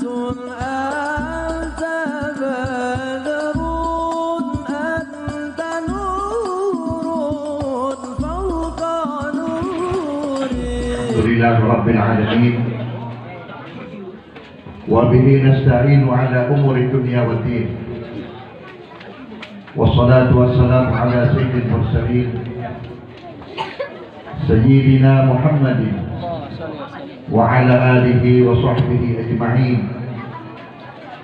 أنت بدر أنت نور فوق نوري. الحمد لله رب العالمين وبه نستعين على أمور الدنيا والدين والصلاة والسلام على سيد المرسلين سيدنا محمد وعلى آله وصحبه أجمعين.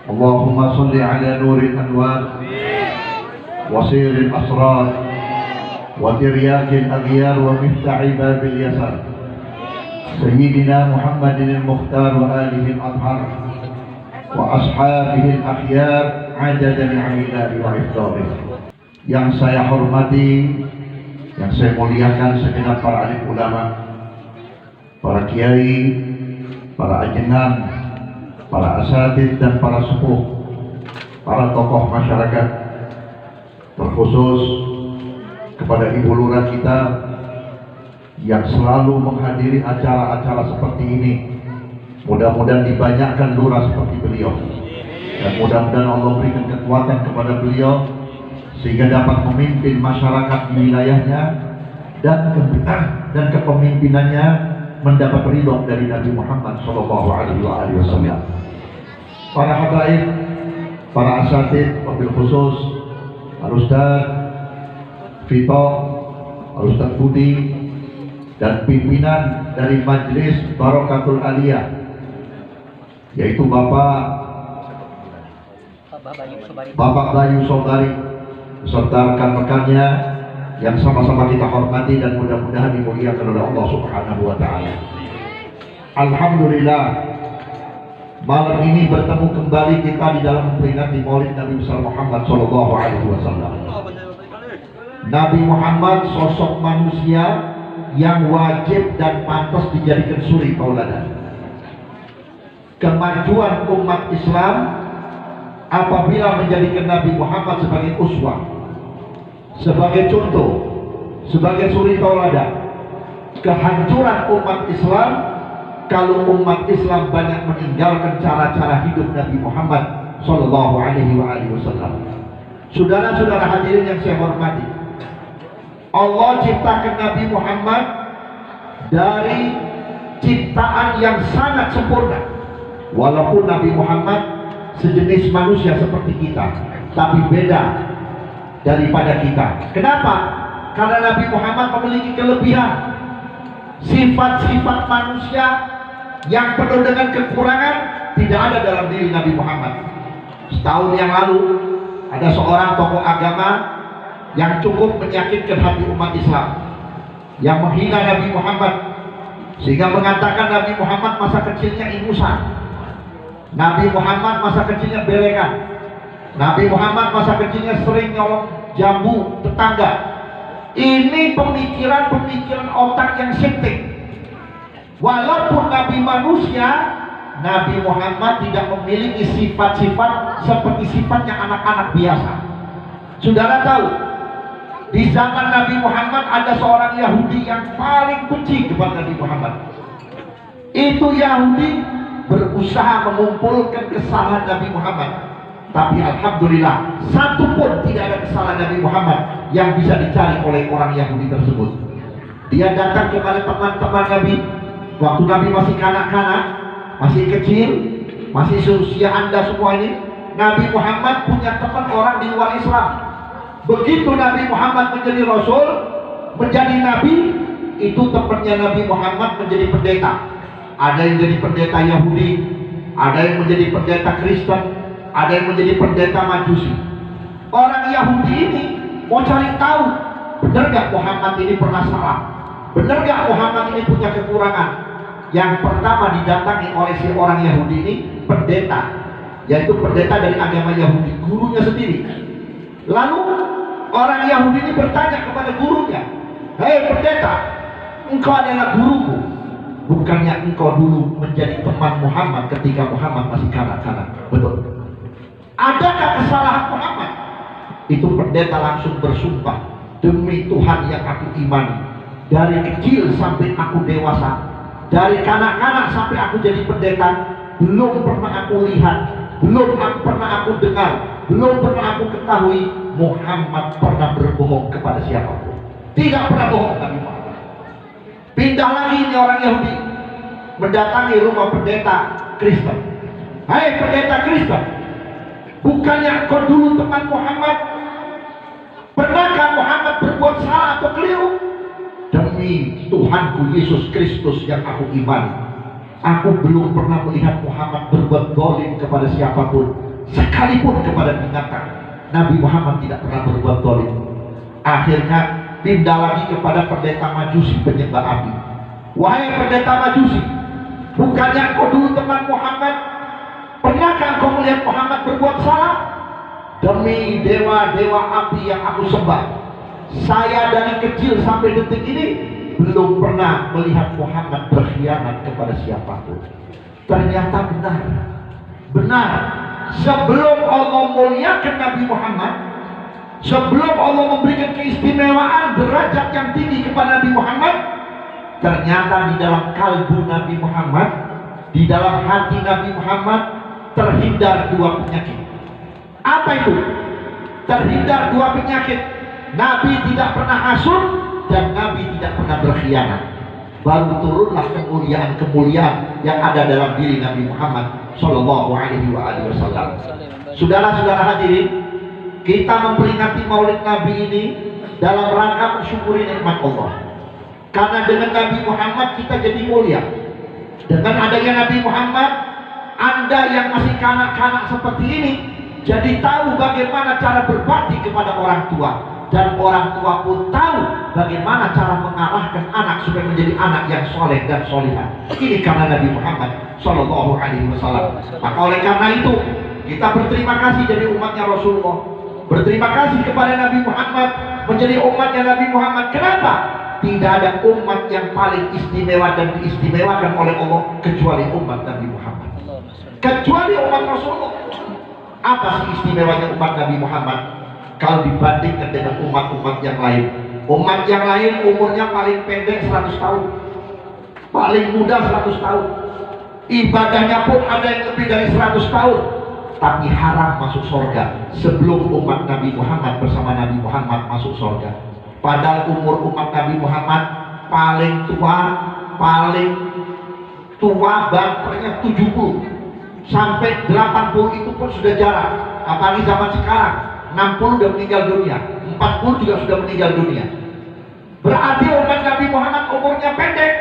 اللهم صل على نور الأنوار وسير الأسرار وترياق الأغيار ومفتاح باب اليسار سيدنا محمد المختار وآله الأطهار وأصحابه الأخيار عدد نعم الله وإفضاله. Yang saya hormati, yang saya muliakan segenap para alim ulama, para kiai, para ajengan, para asatidz dan para sepuh, para tokoh masyarakat, terkhusus kepada ibu lurah kita yang selalu menghadiri acara-acara seperti ini. Mudah-mudahan dibanyakkan lurah seperti beliau, dan mudah-mudahan Allah berikan kekuatan kepada beliau sehingga dapat memimpin masyarakat di wilayahnya dan kepemimpinannya mendapat ridho dari Nabi Muhammad SAW. Para habaib, para asatidz, wabil khusus Al-Ustaz Vito, Al-Ustaz Budi, dan pimpinan dari Majelis Barokatul Aliyah, yaitu Bapak Bayu Sobari beserta rekan-rekannya yang sama-sama kita hormati dan mudah-mudahan dimuliakan oleh Allah Subhanahu wa Ta'ala. Alhamdulillah, malam ini bertemu kembali kita di dalam memperingati Maulid Nabi besar Muhammad Sallallahu Alaihi Wasallam. Nabi Muhammad sosok manusia yang wajib dan pantas dijadikan suri tauladan. Kemajuan umat Islam apabila menjadikan Nabi Muhammad sebagai uswah, sebagai contoh, sebagai suri tauladan. Kehancuran umat Islam kalau umat Islam banyak meninggalkan cara-cara hidup Nabi Muhammad Sallallahu Alaihi Wasallam. Saudara-saudara hadirin yang saya hormati, Allah ciptakan Nabi Muhammad dari ciptaan yang sangat sempurna. Walaupun Nabi Muhammad sejenis manusia seperti kita, tapi beda daripada kita. Kenapa? Karena Nabi Muhammad memiliki kelebihan, sifat-sifat manusia yang penuh dengan kekurangan tidak ada dalam diri Nabi Muhammad. Setahun yang lalu ada seorang tokoh agama yang cukup menyakitkan hati umat Islam, yang menghina Nabi Muhammad sehingga mengatakan Nabi Muhammad masa kecilnya ingusan, Nabi Muhammad masa kecilnya belekan, Nabi Muhammad masa kecilnya sering nyolong jambu tetangga. Ini pemikiran-pemikiran otak yang sinting. Walaupun Nabi manusia, Nabi Muhammad tidak memiliki sifat-sifat seperti sifatnya anak-anak biasa. Saudara tahu, di zaman Nabi Muhammad ada seorang Yahudi yang paling benci kepada Nabi Muhammad. Itu Yahudi berusaha mengumpulkan kesalahan Nabi Muhammad, tapi alhamdulillah satu pun tidak ada kesalahan Nabi Muhammad yang bisa dicari oleh orang Yahudi tersebut. Dia datang kepada teman-teman Nabi waktu Nabi masih kanak-kanak, masih kecil, masih seusia Anda semua ini. Nabi Muhammad punya teman orang di luar Islam. Begitu Nabi Muhammad menjadi Rasul, menjadi Nabi, itu temannya Nabi Muhammad menjadi pendeta. Ada yang jadi pendeta Yahudi, ada yang menjadi pendeta Kristen, ada yang menjadi pendeta Majusi. Orang Yahudi ini mau cari tahu, benar gak Muhammad ini pernah salah? Benar gak Muhammad ini punya kekurangan? Yang pertama didatangi oleh si orang Yahudi ini pendeta, yaitu pendeta dari agama Yahudi, gurunya sendiri. Lalu orang Yahudi ini bertanya kepada gurunya, "Hei pendeta, engkau adalah guruku. Bukannya engkau dulu menjadi teman Muhammad ketika Muhammad masih kanak-kanak?" Betul. Adakah kesalahan Muhammad? Itu pendeta langsung bersumpah, "Demi Tuhan yang aku imani, dari kecil sampai aku dewasa, dari kanak-kanak sampai aku jadi pendeta, belum pernah aku lihat, belum pernah aku dengar, belum pernah aku ketahui Muhammad pernah berbohong kepada siapapun. Tidak pernah bohong Nabi Muhammad. Pindah lagi ini orang Yahudi mendatangi rumah pendeta Kristen. Hai pendeta Kristen, bukannya engkau dulu teman Muhammad? Pernahkah Muhammad berbuat salah atau keliru? Demi Tuhanku Yesus Kristus yang aku imani, aku belum pernah melihat Muhammad berbuat zalim kepada siapapun, sekalipun kepada binatang. Nabi Muhammad tidak pernah berbuat zalim. Akhirnya pindah lagi kepada pendeta Majusi penyembah api. Wahai pendeta Majusi, bukannya engkau dulu teman Muhammad? Pernahkah engkau melihat Muhammad berbuat salah? Demi dewa-dewa api yang aku sembah, saya dari kecil sampai detik ini belum pernah melihat Muhammad berkhianat kepada siapapun. Ternyata benar. Sebelum Allah muliakan Nabi Muhammad, sebelum Allah memberikan keistimewaan derajat yang tinggi kepada Nabi Muhammad, ternyata di dalam kalbu Nabi Muhammad, di dalam hati Nabi Muhammad terhindar dua penyakit. Apa itu? Terhindar dua penyakit. Nabi tidak pernah hasud dan Nabi tidak pernah berkhianat. Baru turunlah kemuliaan yang ada dalam diri Nabi Muhammad Sallallahu Alaihi Wasallam. Saudara-saudara hadirin, kita memperingati Maulid Nabi ini dalam rangka mensyukuri nikmat Allah. Karena dengan Nabi Muhammad kita jadi mulia. Dengan adanya Nabi Muhammad, Anda yang masih kanak-kanak seperti ini jadi tahu bagaimana cara berbakti kepada orang tua, dan orang tua pun tahu bagaimana cara mengarahkan anak supaya menjadi anak yang soleh dan solihah. Ini karena Nabi Muhammad Sallallahu Alaihi Wasallam. Maka oleh karena itu kita berterima kasih jadi umatnya Rasulullah, berterima kasih kepada Nabi Muhammad menjadi umatnya Nabi Muhammad. Kenapa? Tidak ada umat yang paling istimewa dan diistimewakan oleh Allah kecuali umat Nabi Muhammad, kecuali umat Rasulullah. Apa sih istimewanya umat Nabi Muhammad kalau dibandingkan dengan umat-umat yang lain? Umat yang lain umurnya paling pendek 100 tahun, paling muda 100 tahun, ibadahnya pun ada yang lebih dari 100 tahun, tapi haram masuk surga sebelum umat Nabi Muhammad bersama Nabi Muhammad masuk surga. Padahal umur umat Nabi Muhammad paling tua bangkanya 70 sampai 80 itu pun sudah jarang. Apalagi zaman sekarang 60 sudah meninggal dunia, 40 juga sudah meninggal dunia. Berarti umat Nabi Muhammad umurnya pendek,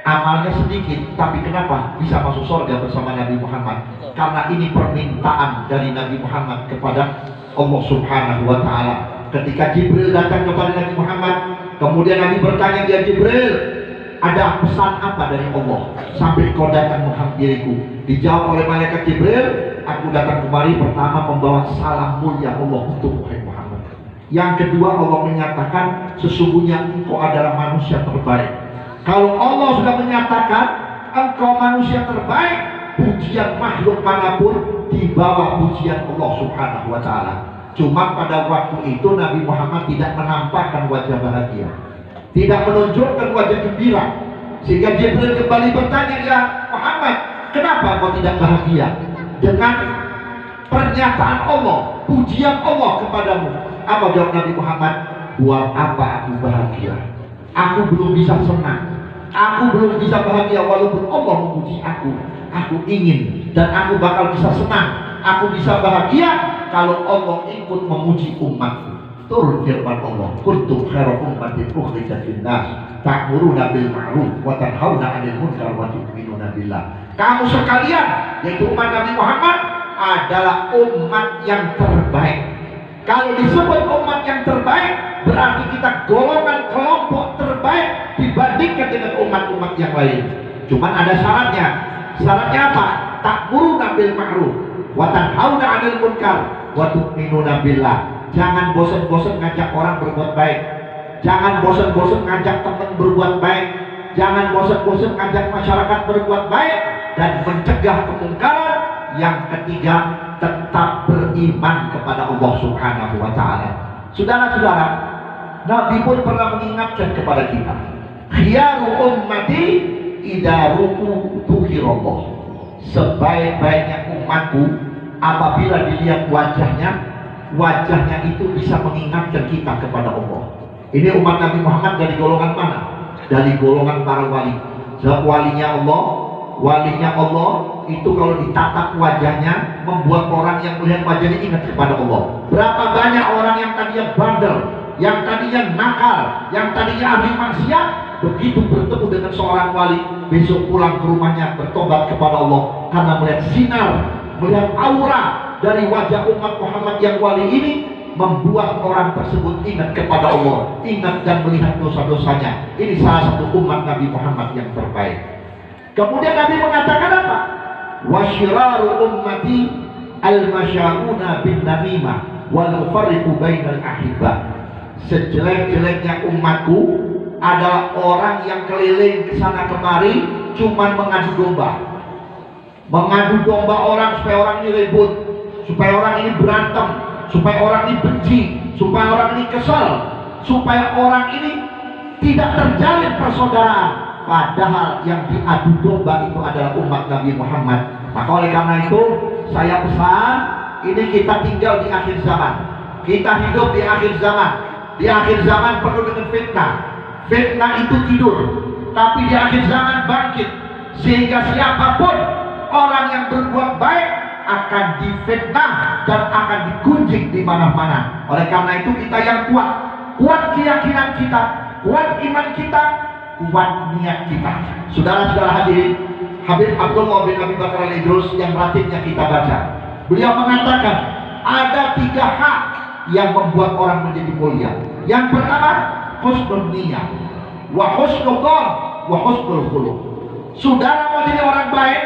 amalnya sedikit, tapi kenapa bisa masuk surga bersama Nabi Muhammad? Karena ini permintaan dari Nabi Muhammad kepada Allah Subhanahu wa Ta'ala. Ketika Jibril datang kepada Nabi Muhammad, kemudian Nabi bertanya, dia Jibril, ada pesan apa dari Allah sampai kau datang menghampiriku? Dijawab oleh malaikat Jibril, aku datang kemari pertama membawa salam mulia Allah untuk Muhammad. Yang kedua, Allah menyatakan sesungguhnya engkau adalah manusia terbaik. Kalau Allah sudah menyatakan engkau manusia terbaik, pujian makhluk manapun di bawah pujian Allah Subhanahu wa Ta'ala. Cuma pada waktu itu Nabi Muhammad tidak menampakkan wajah bahagia, tidak menunjukkan wajah gembira, sehingga Jibril kembali bertanya, ya Muhammad, kenapa kau tidak bahagia dengan pernyataan Allah, pujian Allah kepadamu? Apa jawab Nabi Muhammad? Buat apa aku bahagia? Aku belum bisa senang, aku belum bisa bahagia walaupun Allah memuji aku. Aku ingin dan aku bakal bisa senang, aku bisa bahagia kalau Allah ikut memuji umatku. Turun firman Allah, kuntum khairu ummatin ukhrijat lin-nas ta'muruna bil ma'ruf wa tanhauna 'anil munkar wa tu'minuna billah. Kamu sekalian, yaitu umat Nabi Muhammad, adalah umat yang terbaik. Kalau disebut umat yang terbaik, berarti kita golongan kelompok terbaik dibandingkan dengan umat-umat yang lain. Cuman ada syaratnya. Syaratnya apa? Ta'muruna bil ma'ruf wa tanhauna 'anil munkar wa tu'minuna billah. Jangan bosan-bosan ngajak orang berbuat baik, jangan bosan-bosan ngajak teman berbuat baik, jangan bosan-bosan ngajak masyarakat berbuat baik, dan mencegah kemungkaran. Yang ketiga, tetap beriman kepada Allah Subhanahu wa Ta'ala. Saudara-saudara, Nabi pun pernah mengingatkan kepada kita, khiyaru ummati idza ruku tukhirallah. sebaik-baiknya umatku apabila dilihat wajahnya, wajahnya itu bisa mengingatkan kita kepada Allah. Ini umat Nabi Muhammad dari golongan mana? Dari golongan para wali. Sebab walinya Allah itu kalau ditatap wajahnya membuat orang yang melihat wajahnya ingat kepada Allah. Berapa banyak orang yang tadinya bandel, yang tadinya nakal, yang tadinya ahli maksiat, begitu bertemu dengan seorang wali, besok pulang ke rumahnya bertobat kepada Allah karena melihat sinar, melihat aura dari wajah umat Muhammad yang wali ini, membuat orang tersebut ingat kepada Allah, ingat dan melihat dosa-dosanya. Ini salah satu umat Nabi Muhammad yang terbaik. Kemudian Nabi mengatakan apa? Wasyiraru ummati al-masyauna bin namimah wal mufarriqu bainal ahibbah. Sejelek-jeleknya umatku adalah orang yang keliling ke sana kemari cuman mengadu domba. Mengadu domba orang supaya orang ini ribut, supaya orang ini berantem, supaya orang ini benci, supaya orang ini kesal, supaya orang ini tidak terjalin persaudaraan. Padahal yang diadu domba itu adalah umat Nabi Muhammad. Maka oleh karena itu saya pesan, ini kita tinggal di akhir zaman, kita hidup di akhir zaman. Di akhir zaman penuh dengan fitnah. Fitnah itu tidur, tapi di akhir zaman bangkit. Sehingga siapapun orang yang berbuat baik akan difitnah dan akan digunjing di mana-mana. Oleh karena itu kita yang kuat, kuat keyakinan kita, kuat iman kita, kuat niat kita. Saudara-saudara hadirin, Habib Abdullah bin Abi Bakar Al-Idrus yang ratibnya kita baca, beliau mengatakan ada 3 hak yang membuat orang menjadi mulia. Yang pertama, husnul niyah, wa husnul dhon, wa husnul khuluq. Saudara mau jadi orang baik,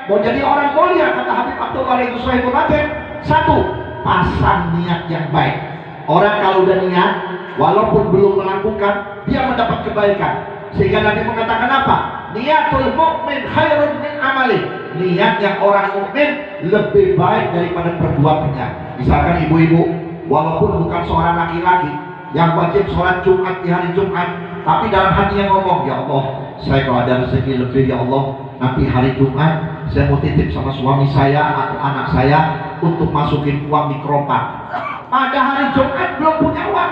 mau jadi orang mulia, kata Habib Abdullah itu Sahibul Ratib, 1, pasang niat yang baik. Orang kalau udah niat, walaupun belum melakukan, dia mendapat kebaikan. Sehingga Nabi mengatakan apa? Niatul mu'min khairun min amali. Niatnya orang mukmin lebih baik daripada perbuatannya. Misalkan ibu-ibu, walaupun bukan seorang laki-laki yang wajib sholat Jumat di hari Jumat, tapi dalam hatinya ngomong, ya Allah, saya kalau ada rezeki lebih, ya Allah, nanti hari Jumat saya mau titip sama suami saya atau anak saya untuk masukin uang di keropak. Pada hari Jumat belum punya uang,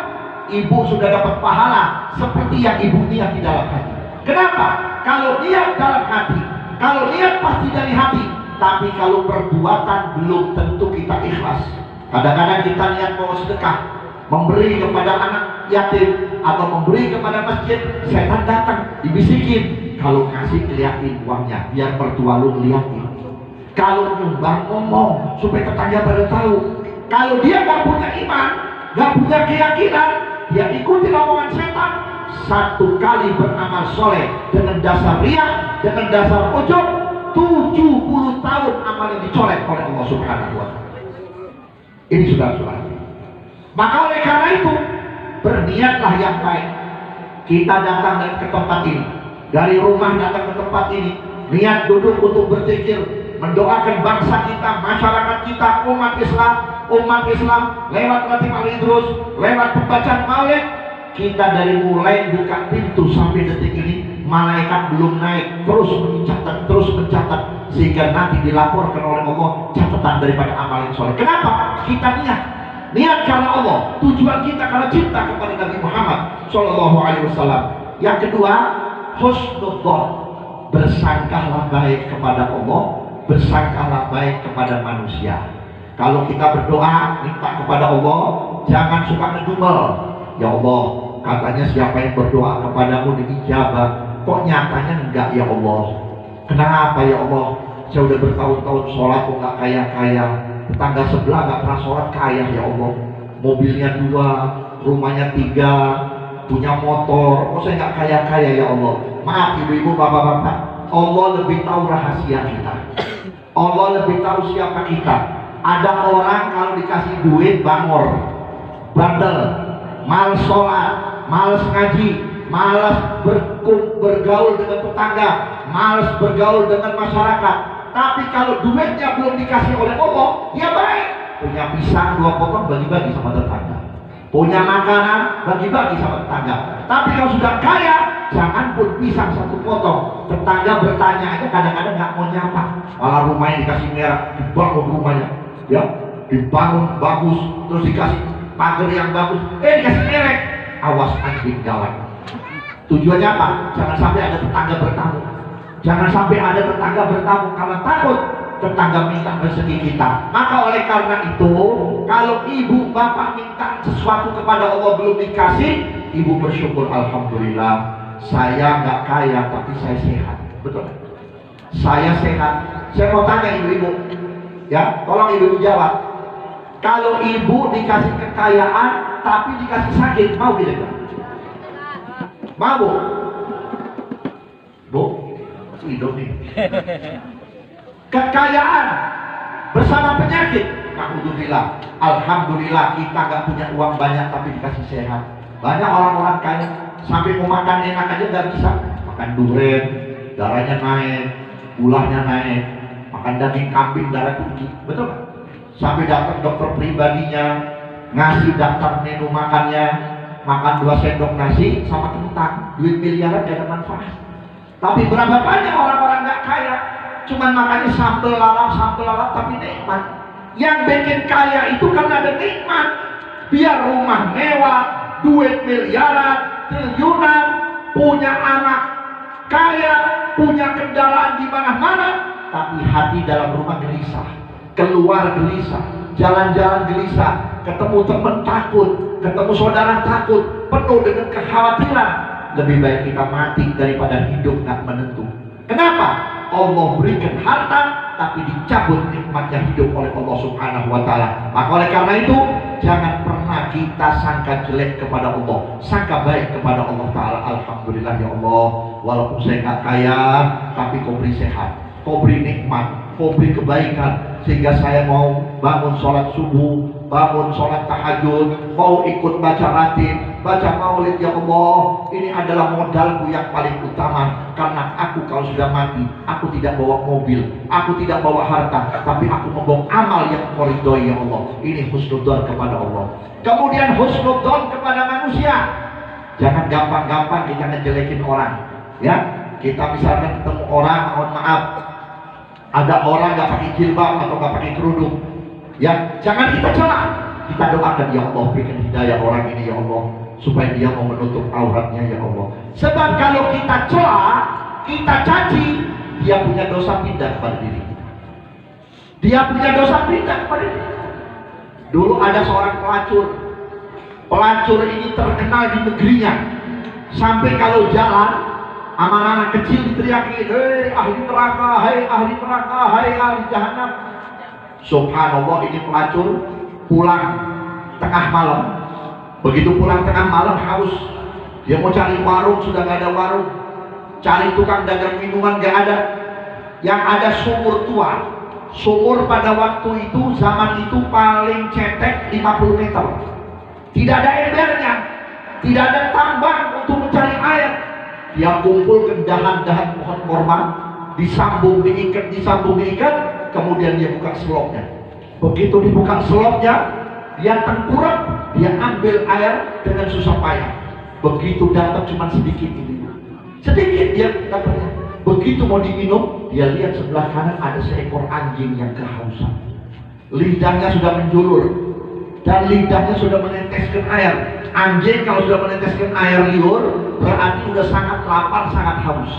ibu sudah dapat pahala seperti yang ibu niat di dalam hati. Kenapa? Kalau niat dalam hati, kalau niat pasti dari hati, tapi kalau perbuatan belum tentu kita ikhlas. Kadang-kadang kita niat mau sedekah, memberi kepada anak yatim atau memberi kepada masjid, setan datang dibisikin, kalau kasih kelihatin uangnya biar mertua lu ngeliatin. Kalau nyumbang ngomong supaya tetangga pada tahu. Kalau dia gak punya iman, gak punya keyakinan, dia ikuti omongan setan, 1 kali beramal soleh dengan dasar riya, dengan dasar ujub, 70 tahun amal yang dicolek oleh Allah Subhanahu wa Ta'ala. Ini saudara-saudara. Maka oleh karena itu, berniatlah yang baik. Kita datang ke tempat ini, dari rumah datang ke tempat ini, niat duduk untuk berzikir, mendoakan bangsa kita, masyarakat kita, umat Islam lewat Ratib Al-Idrus, lewat pembacaan maulid. Kita dari mulai buka pintu sampai detik ini, malaikat belum naik, terus mencatat, sehingga nanti dilaporkan oleh Allah catatan daripada amal yang soleh. Kenapa? Kita niat karena Allah, tujuan kita karena cinta kepada Nabi Muhammad Shallallahu Alaihi Wasallam. Yang kedua, husnul dhon, bersangkalah baik kepada Allah, bersangkalah baik kepada manusia. Kalau kita berdoa minta kepada Allah, jangan suka ngedumel. Ya Allah, katanya siapa yang berdoa kepadamu diijabah, kok nyatanya enggak ya Allah? Kenapa ya Allah? Saya udah bertahun-tahun sholat kok nggak kaya-kaya, tetangga sebelah nggak pernah sholat kaya ya Allah. Mobilnya 2, rumahnya 3, punya motor, kok saya nggak kaya-kaya ya Allah? Maaf ibu-ibu, bapak-bapak, Allah lebih tahu rahasia kita. Allah lebih tahu siapa kita. Ada orang kalau dikasih duit bangor, bandel, malas sholat, malas ngaji, malas bergaul dengan tetangga, malas bergaul dengan masyarakat. Tapi kalau duitnya belum dikasih oleh Allah, dia baik. Punya pisang 2 potong bagi-bagi sama tetangga, punya makanan bagi-bagi sama tetangga. Tapi kalau sudah kaya, jangan pun pisang satu potong. Tetangga bertanya aja kadang-kadang nggak mau nyapa. Malah rumahnya dikasih merah, dibangun rumahnya, ya, dibangun bagus, terus dikasih pagar yang bagus, dikasih merek. Awas anjing gawat. Tujuannya apa? Jangan sampai ada tetangga bertamu. Jangan sampai ada tetangga bertamu karena takut tetangga minta rezeki kita. Maka oleh karena itu, kalau ibu bapak minta sesuatu kepada Allah belum dikasih, ibu bersyukur, alhamdulillah, saya nggak kaya tapi saya sehat. Betul? Saya sehat. Saya mau tanya ibu-ibu, ya, tolong ibu jawab. Kalau ibu dikasih kekayaan tapi dikasih sakit, mau tidak? Mau bu? Bu? Hidup nih. Kekayaan bersama penyakit, alhamdulillah. Alhamdulillah kita nggak punya uang banyak tapi dikasih sehat. Banyak orang-orang kaya sampai mau makan enak aja nggak bisa. Makan durian, darahnya naik, gulanya naik. Makan daging kambing, darah tinggi, betul nggak? Sampai datang dokter pribadinya ngasih daftar menu makannya, makan 2 sendok nasi sama kentang, duit miliaran gak ada manfaat. Tapi berapa banyak orang-orang nggak kaya cuman makannya sambal lalap tapi nikmat. Yang bikin kaya itu karena ada nikmat. Biar rumah mewah, duit miliaran, triliunan, punya anak kaya, punya kendaraan di mana-mana, tapi hati dalam rumah gelisah, keluar gelisah, jalan-jalan gelisah, ketemu teman takut, ketemu saudara takut, penuh dengan kekhawatiran. Lebih baik kita mati daripada hidup nggak menentu. Kenapa? Allah berikan harta tapi dicabut nikmatnya hidup oleh Allah Subhanahu wa Ta'ala. Maka oleh karena itu, jangan pernah kita sangka jelek kepada Allah, sangka baik kepada Allah Ta'ala. Alhamdulillah ya Allah, walaupun saya nggak kaya tapi kau beri sehat, kau beri nikmat, kau beri kebaikan, sehingga saya mau bangun sholat subuh, bangun sholat tahajud, mau ikut baca ratib, baca maulid. Ya Allah, ini adalah modalku yang paling utama. Karena aku kalau sudah mati, aku tidak bawa mobil, aku tidak bawa harta, tapi aku membawa amal yang kau ridhoi ya Allah. Ini husnudzon kepada Allah. Kemudian husnudzon kepada manusia. Jangan gampang-gampang kita ngejelekin orang, ya. Kita misalkan ketemu orang, mohon maaf, ada orang nggak pakai jilbab atau nggak pakai kerudung, ya, jangan kita cela. Kita doakan, ya Allah, berikan hidayah orang ini ya Allah, supaya dia mau menutup auratnya ya Allah. Sebab kalau kita cela, kita caci, dia punya dosa pindah kepada diri. Dia punya dosa pindah kepada diri. Dulu ada seorang pelacur. Pelacur ini terkenal di negerinya. Sampai kalau jalan, anak-anak kecil diteriaki, hei ahli neraka, hei ahli neraka, hei ahli jahanam. Subhanallah, ini pelacur pulang tengah malam. Begitu pulang tengah malam haus, dia mau cari warung, sudah gak ada warung. Cari tukang dagang minuman, gak ada. Yang ada sumur tua. Sumur pada waktu itu, zaman itu paling cetek 50 meter. Tidak ada embernya, tidak ada tambang untuk mencari air. Dia kumpulkan dahan-dahan pohon korma, disambung diikat, kemudian dia buka selopnya. Begitu dibuka selopnya, dia tengkurap, dia ambil air dengan susah payah. Begitu dapat cuma sedikit ini, sedikit dia dapatnya. Begitu mau diminum, dia lihat sebelah kanan ada seekor anjing yang kehausan. Lidahnya sudah menjulur dan lidahnya sudah meneteskan air. Anjing kalau sudah meneteskan air liur, berarti sudah sangat lapar, sangat haus.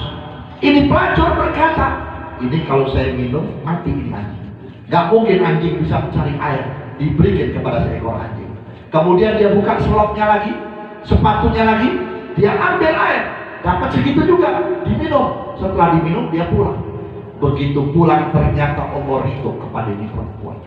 Ini pelacur berkata, ini kalau saya minum, mati ini anjing. Gak mungkin anjing bisa mencari air. Diberikan kepada seekor anjing. Kemudian dia buka selopnya lagi, sepatunya lagi, dia ambil air, dapat segitu juga, diminum. Setelah diminum dia pulang. Begitu pulang ternyata Allah ridho kepada ini perempuan.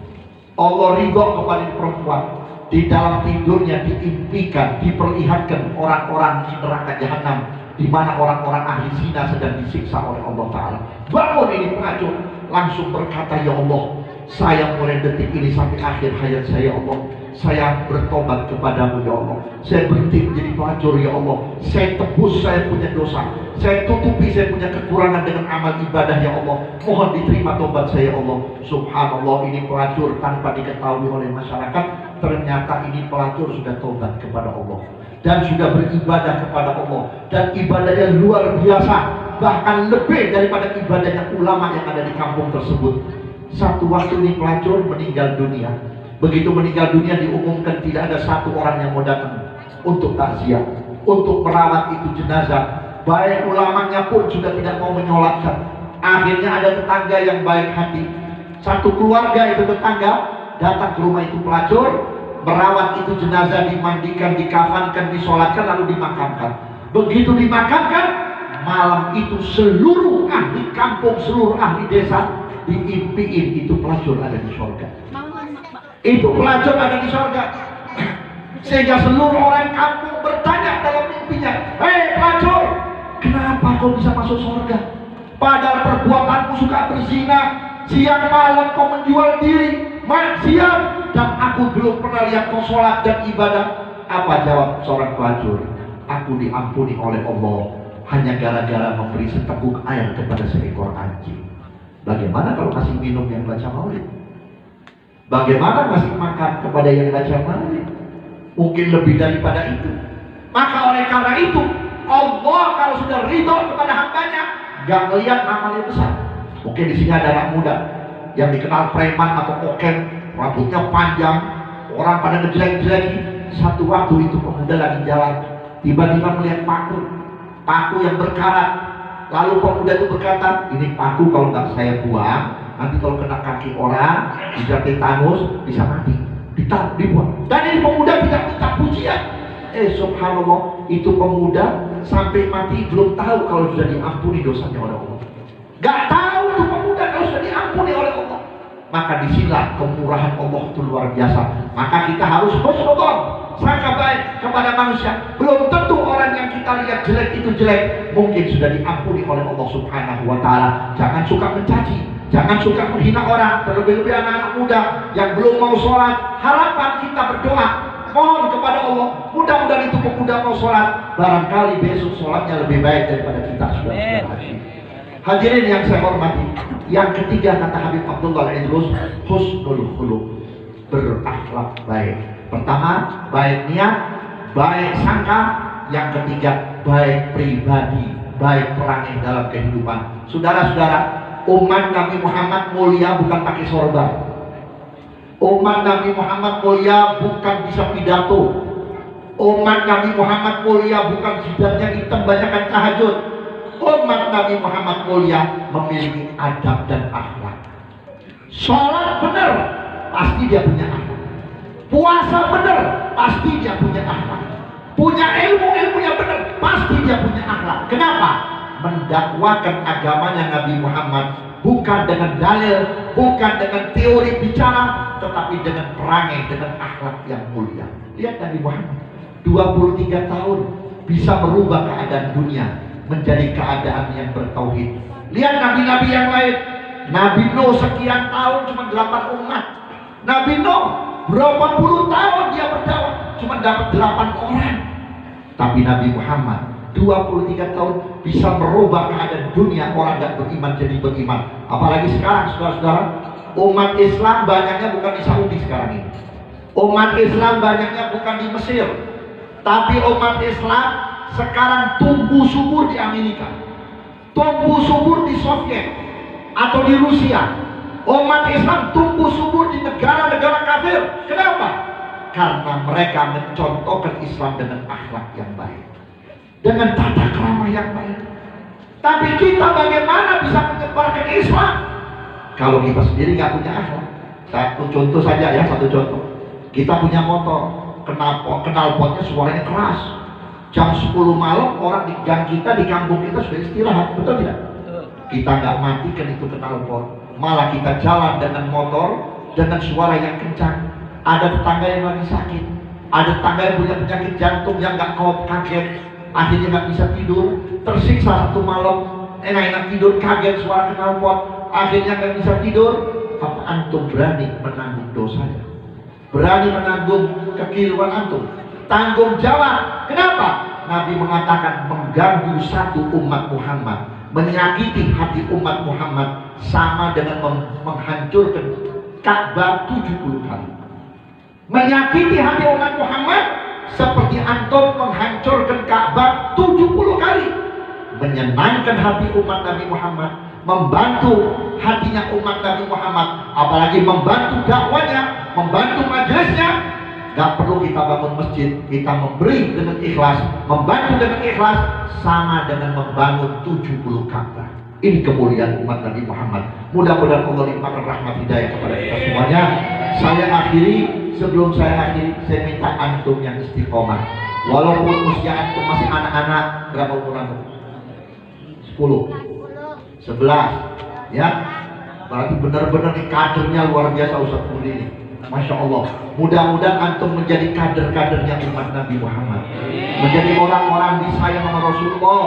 Allah ridho kepada ini perempuan. Di dalam tidurnya diimpikan, diperlihatkan orang-orang di neraka jahanam, di mana orang-orang ahli zina sedang disiksa oleh Allah Ta'ala. Bangun ini pelacur, langsung berkata, ya Allah, saya mulai detik ini sampai akhir hayat saya, ya Allah, saya bertobat kepadamu ya Allah. Saya berhenti menjadi pelacur ya Allah. Saya tebus saya punya dosa. Saya tutupi saya punya kekurangan dengan amal ibadah ya Allah. Mohon diterima tobat saya ya Allah. Subhanallah, ini pelacur tanpa diketahui oleh masyarakat. Ternyata ini pelacur sudah tobat kepada Allah. dan sudah beribadah kepada Allah, dan ibadahnya luar biasa, bahkan lebih daripada ibadahnya ulama yang ada di kampung tersebut. Satu waktu ini pelacur meninggal dunia. Begitu meninggal dunia diumumkan tidak ada satu orang yang mau datang untuk takziah, untuk merawat itu jenazah. Baik ulamanya pun sudah tidak mau menyolatkan. Akhirnya ada tetangga yang baik hati, satu keluarga itu tetangga datang ke rumah itu pelacur, merawat itu jenazah, dimandikan, dikafankan, disolatkan, lalu dimakamkan. Begitu dimakamkan, malam itu seluruh ahli kampung, seluruh ahli desa diimpiin itu pelacur ada di surga. Itu pelacur ada di surga. Sehingga seluruh orang kampung bertanya dalam mimpinya, hei pelacur, kenapa kau bisa masuk surga? Padahal perbuatanmu suka berzina, siang malam kau menjual diri, maksiat, dan aku belum pernah lihat kau sholat dan ibadah. Apa jawab seorang pelacur? Aku diampuni oleh Allah hanya gara-gara memberi seteguk air kepada seekor anjing. Bagaimana kalau kasih minum yang baca maulid? Bagaimana kasih makan kepada yang baca maulid? Mungkin lebih daripada itu. Maka oleh karena itu, Allah kalau sudah ridho kepada hambanya, gak melihat amalnya besar. Mungkin di sini ada anak muda yang dikenal preman atau koken, rambutnya panjang, orang pada ngejelek-jeleki. Satu waktu itu pemuda lagi jalan, tiba-tiba melihat paku yang berkarat. Lalu pemuda itu berkata, ini paku kalau nggak saya buang, nanti kalau kena kaki orang, bisa tetanus, bisa mati. Dibuang. Dan ini pemuda tidak minta pujian. Subhanallah, itu pemuda sampai mati belum tahu kalau sudah diampuni dosanya oleh Allah. Gak tahu tuh pemuda kalau sudah diampuni oleh Allah. Maka disinilah kemurahan Allah itu luar biasa. Maka kita harus husnudzon, sangka baik kepada manusia. Belum tentu orang yang kita lihat jelek itu jelek, mungkin sudah diampuni oleh Allah Subhanahu wa Ta'ala. Jangan suka mencaci, jangan suka menghina orang, terlebih-lebih anak-anak muda yang belum mau sholat. Harapan kita berdoa, mohon kepada Allah, mudah-mudahan itu pemuda mau sholat, barangkali besok sholatnya lebih baik daripada kita sudah haji. Hadirin yang saya hormati, yang ketiga kata Habib Abdullah Idrus, husnul khuluq, berakhlak baik. Pertama, baik niat, baik sangka. Yang ketiga, baik pribadi, baik perangai dalam kehidupan. Saudara-saudara, umat Nabi Muhammad mulia bukan pakai sorban. Umat Nabi Muhammad mulia bukan bisa pidato. Umat Nabi Muhammad mulia bukan jidatnya hitam banyakkan tahajud. Umat Nabi Muhammad mulia memiliki adab dan akhlak. Sholat benar, pasti dia punya akhlak. Puasa benar, pasti dia punya akhlak. Punya ilmu yang benar, pasti dia punya akhlak. Kenapa? Mendakwakan agamanya Nabi Muhammad bukan dengan dalil, bukan dengan teori bicara, tetapi dengan perangai, dengan akhlak yang mulia. Lihat Nabi Muhammad 23 tahun bisa merubah keadaan dunia menjadi keadaan yang bertauhid. Lihat nabi-nabi yang lain. Nabi Nuh sekian tahun cuma 8 umat. Nabi Nuh berapa puluh tahun dia berdakwah cuma dapat 8 orang. Tapi Nabi Muhammad 23 tahun bisa merubah keadaan dunia, orang gak beriman jadi beriman. Apalagi sekarang saudara-saudara, umat Islam banyaknya bukan di Saudi sekarang ini. Umat Islam banyaknya bukan di Mesir, tapi umat Islam sekarang tumbuh subur di Amerika, tumbuh subur di Soviet atau di Rusia. Umat Islam tumbuh subur di negara-negara kafir. Kenapa? Karena mereka mencontohkan Islam dengan akhlak yang baik, dengan tata krama yang baik. Tapi kita bagaimana bisa menyebarkan Islam kalau kita sendiri nggak punya akhlak? Satu contoh saja ya, satu contoh. Kita punya motor, knalpotnya suaranya keras. Jam 10 malam orang di gang kita, di kampung kita sudah istirahat, betul tidak? Kita nggak matikan itu knalpot, malah kita jalan dengan motor dengan suara yang kencang. Ada tetangga yang lagi sakit, ada tetangga yang punya penyakit jantung yang nggak kaget, akhirnya nggak bisa tidur, tersiksa satu malam, enak-enak tidur, kaget suara knalpot, akhirnya nggak bisa tidur. Apa antum berani menanggung dosanya? Berani menanggung kekeliruan antum? Tanggung jawab. Kenapa? Nabi mengatakan mengganggu satu umat Muhammad, menyakiti hati umat Muhammad sama dengan menghancurkan Ka'bah 70 kali. Menyakiti hati umat Muhammad seperti antum menghancurkan Ka'bah 70 kali. Menyenangkan hati umat Nabi Muhammad, membantu hatinya umat Nabi Muhammad, apalagi membantu dakwanya, membantu majelisnya. Gak perlu kita bangun masjid, kita memberi dengan ikhlas, membantu dengan ikhlas, sama dengan membangun 70 Ka'bah. Ini kemuliaan umat Nabi Muhammad. Mudah-mudahan Allah limpahkan rahmat hidayah kepada kita semuanya. Saya akhiri, sebelum saya akhiri, saya minta antum yang istiqomah. Walaupun usia antum masih anak-anak, berapa umur antum? 10, 11, ya. Berarti benar-benar nih kadernya luar biasa Ustaz Budi ini. Masya Allah. Mudah-mudahan antum menjadi kader-kadernya umat Nabi Muhammad, menjadi orang-orang disayang oleh Rasulullah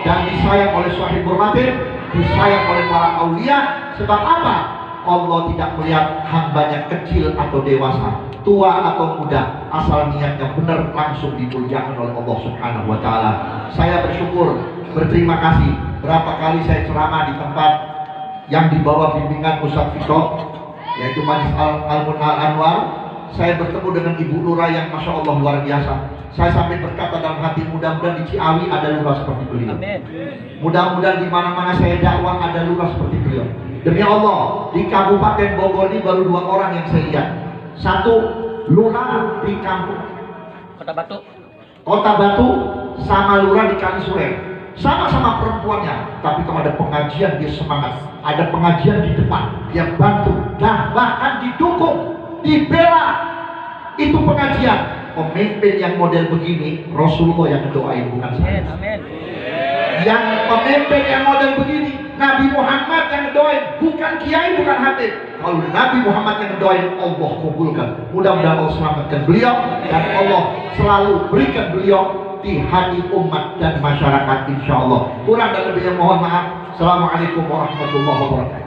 dan disayang oleh Sahibul Ratib, disayang oleh para aulia. Sebab apa? Allah tidak melihat hambanya kecil atau dewasa, tua atau muda, asal niatnya benar langsung dimuliakan oleh Allah Subhanahu wa Ta'ala. Saya bersyukur, berterima kasih. Berapa kali saya ceramah di tempat yang di bawah bimbingan Ustaz Fito, yaitu Majlis Al-Anwar. Saya bertemu dengan Ibu Lurah yang Masya Allah luar biasa. Saya sampai berkata dalam hati, mudah-mudahan di Ciawi ada lurah seperti beliau. Mudah-mudahan di mana-mana saya dakwah ada lurah seperti beliau. Demi Allah, di Kabupaten Bogor ini baru 2 orang yang saya lihat. Satu, lurah di kampung Kota Batu, sama lurah di Kalisure. Sama-sama perempuannya, tapi kalau ada pengajian dia semangat. Ada pengajian di depan, dia bantu, dan bahkan didukung, dibela. Itu pengajian. Pemimpin yang model begini, Rasulullah yang doain, bukan saya. Yang pemimpin yang model begini, Nabi Muhammad yang doain, bukan kiai, bukan hatib. Kalau Nabi Muhammad yang doain, Allah kabulkan. Mudah-mudahan Allah selamatkan beliau, dan Allah selalu berikan beliau di hati umat dan masyarakat, insya Allah. Kurang dan lebihnya mohon maaf. Assalamualaikum warahmatullahi wabarakatuh.